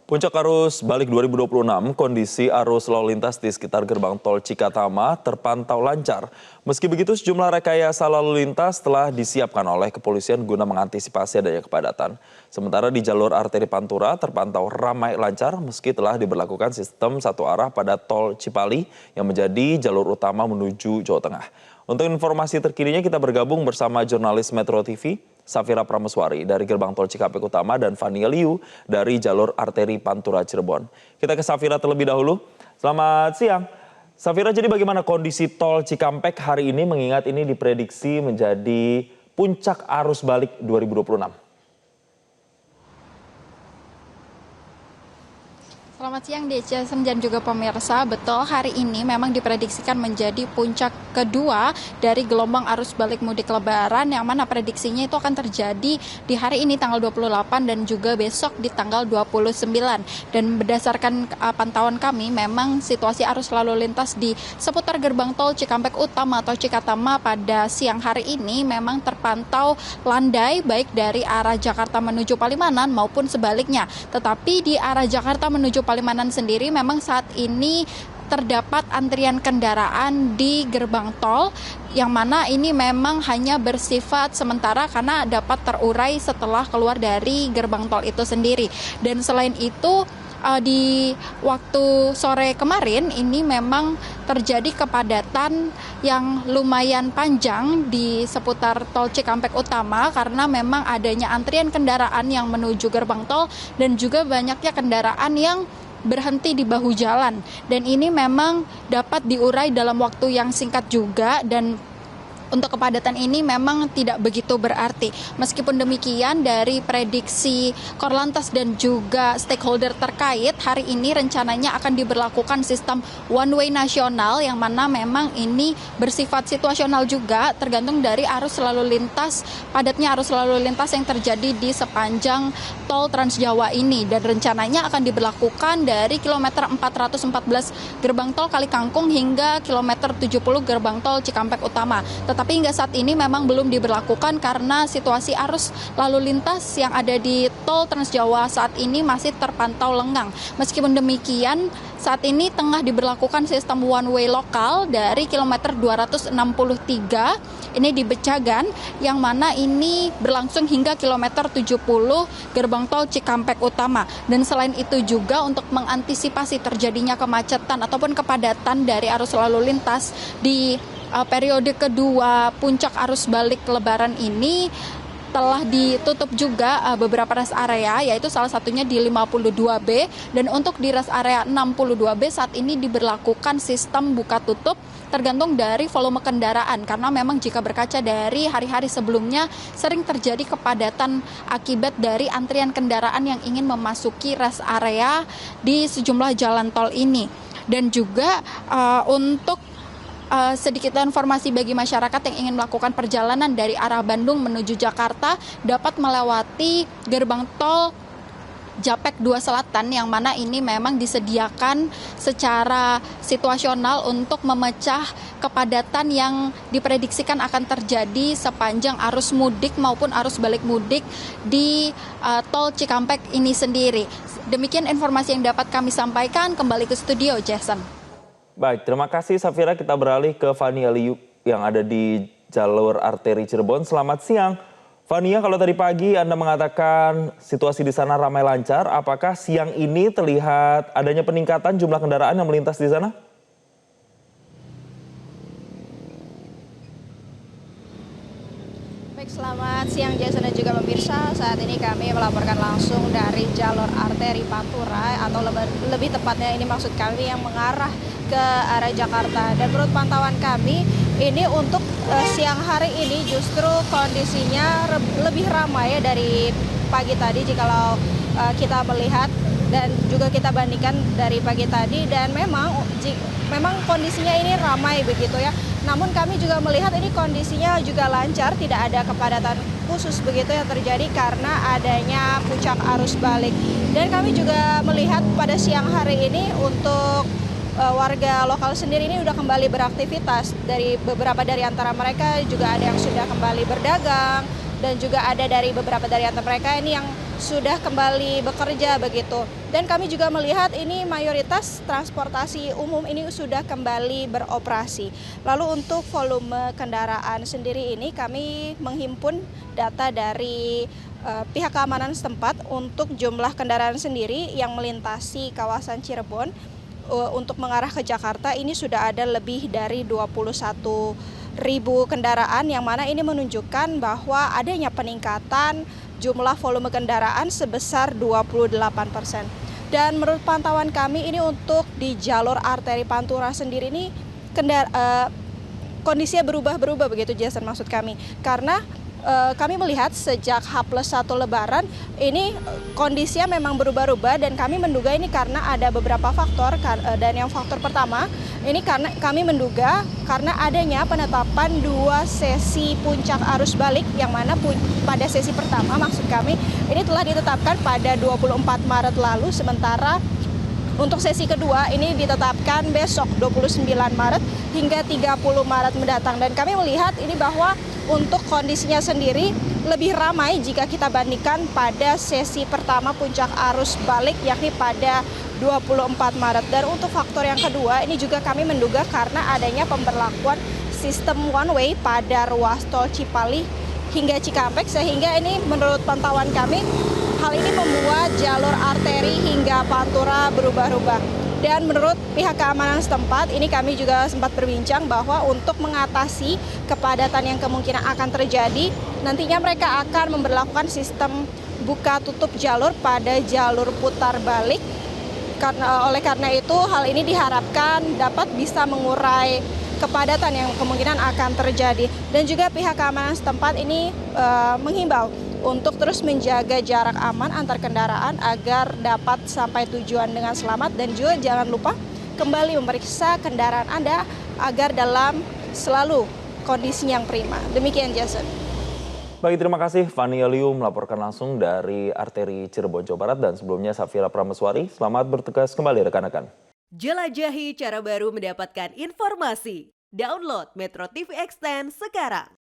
Puncak arus balik 2026, kondisi arus lalu lintas di sekitar gerbang tol Cikatama terpantau lancar. Meski begitu, sejumlah rekayasa lalu lintas telah disiapkan oleh kepolisian guna mengantisipasi adanya kepadatan. Sementara di jalur arteri Pantura terpantau ramai lancar meski telah diberlakukan sistem satu arah pada tol Cipali yang menjadi jalur utama menuju Jawa Tengah. Untuk informasi terkininya kita bergabung bersama jurnalis Metro TV, Safira Prameswari dari gerbang tol Cikampek Utama dan Fania Liu dari jalur arteri Pantura Cirebon. Kita ke Safira terlebih dahulu. Selamat siang. Safira, jadi bagaimana kondisi tol Cikampek hari ini mengingat ini diprediksi menjadi puncak arus balik 2026? Selamat siang Jason dan juga pemirsa. Betul, hari ini memang diprediksikan menjadi puncak kedua dari gelombang arus balik mudik lebaran yang mana prediksinya itu akan terjadi di hari ini tanggal 28 dan juga besok di tanggal 29. Dan berdasarkan pantauan kami memang situasi arus lalu lintas di seputar gerbang tol Cikampek Utama atau Cikatama pada siang hari ini memang terpantau landai baik dari arah Jakarta menuju Palimanan maupun sebaliknya. Tetapi di arah Jakarta menuju Palimanan sendiri memang saat ini terdapat antrian kendaraan di gerbang tol yang mana ini memang hanya bersifat sementara karena dapat terurai setelah keluar dari gerbang tol itu sendiri. Dan selain itu di waktu sore kemarin ini memang terjadi kepadatan yang lumayan panjang di seputar tol Cikampek Utama karena memang adanya antrian kendaraan yang menuju gerbang tol dan juga banyaknya kendaraan yang berhenti di bahu jalan. Dan ini memang dapat diurai dalam waktu yang singkat juga dan untuk kepadatan ini memang tidak begitu berarti. Meskipun demikian dari prediksi Korlantas dan juga stakeholder terkait, hari ini rencananya akan diberlakukan sistem one way nasional yang mana memang ini bersifat situasional juga tergantung dari arus lalu lintas, padatnya arus lalu lintas yang terjadi di sepanjang tol Trans Jawa ini. Dan rencananya akan diberlakukan dari kilometer 414 gerbang tol Kalikangkung hingga kilometer 70 gerbang tol Cikampek Utama. Tapi hingga saat ini memang belum diberlakukan karena situasi arus lalu lintas yang ada di tol Trans Jawa saat ini masih terpantau lengang. Meskipun demikian, saat ini tengah diberlakukan sistem one way lokal dari kilometer 263 ini di Becagan yang mana ini berlangsung hingga kilometer 70 gerbang tol Cikampek Utama. Dan selain itu juga untuk mengantisipasi terjadinya kemacetan ataupun kepadatan dari arus lalu lintas di periode kedua puncak arus balik lebaran ini telah ditutup juga beberapa rest area, yaitu salah satunya di 52B, dan untuk di rest area 62B saat ini diberlakukan sistem buka tutup tergantung dari volume kendaraan karena memang jika berkaca dari hari-hari sebelumnya sering terjadi kepadatan akibat dari antrian kendaraan yang ingin memasuki rest area di sejumlah jalan tol ini. Dan juga untuk sedikit informasi bagi masyarakat yang ingin melakukan perjalanan dari arah Bandung menuju Jakarta dapat melewati gerbang tol Japek 2 Selatan yang mana ini memang disediakan secara situasional untuk memecah kepadatan yang diprediksikan akan terjadi sepanjang arus mudik maupun arus balik mudik di tol Cikampek ini sendiri. Demikian informasi yang dapat kami sampaikan. Kembali ke studio, Jason. Baik, terima kasih Safira. Kita beralih ke Fania Liu yang ada di jalur arteri Cirebon. Selamat siang. Fania, kalau tadi pagi Anda mengatakan situasi di sana ramai lancar, apakah siang ini terlihat adanya peningkatan jumlah kendaraan yang melintas di sana? Baik, selamat siang Jason dan juga pemirsa. Saat ini kami melaporkan langsung dari jalur arteri Pantura atau lebih tepatnya ini maksud kami yang mengarah ke arah Jakarta. Dan menurut pantauan kami ini untuk siang hari ini justru kondisinya lebih ramai dari pagi tadi jikalau kita melihat dan juga kita bandingkan dari pagi tadi, dan memang kondisinya ini ramai begitu ya. Namun kami juga melihat ini kondisinya juga lancar, tidak ada kepadatan khusus begitu yang terjadi karena adanya puncak arus balik. Dan kami juga melihat pada siang hari ini untuk warga lokal sendiri ini sudah kembali beraktivitas. Dari beberapa dari antara mereka juga ada yang sudah kembali berdagang dan juga ada dari beberapa dari antara mereka ini yang sudah kembali bekerja begitu. Dan kami juga melihat ini mayoritas transportasi umum ini sudah kembali beroperasi. Lalu untuk volume kendaraan sendiri ini kami menghimpun data dari pihak keamanan setempat untuk jumlah kendaraan sendiri yang melintasi kawasan Cirebon untuk mengarah ke Jakarta ini sudah ada lebih dari 21.000 kendaraan, yang mana ini menunjukkan bahwa adanya peningkatan jumlah volume kendaraan sebesar 28%. Dan menurut pantauan kami ini untuk di jalur arteri Pantura sendiri ini kondisinya berubah-berubah begitu Jason, maksud kami. Karena kami melihat sejak H+1 Lebaran ini kondisinya memang berubah-ubah, dan kami menduga ini karena ada beberapa faktor. Dan yang faktor pertama ini karena kami menduga karena adanya penetapan 2 sesi puncak arus balik, yang mana pada sesi pertama maksud kami ini telah ditetapkan pada 24 Maret lalu, sementara untuk sesi kedua ini ditetapkan besok 29 Maret hingga 30 Maret mendatang. Dan kami melihat ini bahwa untuk kondisinya sendiri lebih ramai jika kita bandingkan pada sesi pertama puncak arus balik, yakni pada 24 Maret. Dan untuk faktor yang kedua ini juga kami menduga karena adanya pemberlakuan sistem one way pada ruas tol Cipali hingga Cikampek, sehingga ini menurut pantauan kami hal ini membuat jalur arteri hingga Pantura berubah-ubah. Dan menurut pihak keamanan setempat, ini kami juga sempat berbincang bahwa untuk mengatasi kepadatan yang kemungkinan akan terjadi, nantinya mereka akan memberlakukan sistem buka tutup jalur pada jalur putar balik. Oleh karena itu, hal ini diharapkan dapat bisa mengurai kepadatan yang kemungkinan akan terjadi. Dan juga pihak keamanan setempat ini menghimbau untuk terus menjaga jarak aman antar kendaraan agar dapat sampai tujuan dengan selamat, dan juga jangan lupa kembali memeriksa kendaraan Anda agar dalam selalu kondisi yang prima. Demikian Jason. Baik, terima kasih Fani Elium melaporkan langsung dari arteri Cirebon, Jawa Barat, dan sebelumnya Safira Prameswari. Selamat bertugas kembali rekan-rekan. Jelajahi cara baru mendapatkan informasi. Download Metro TV Extend sekarang.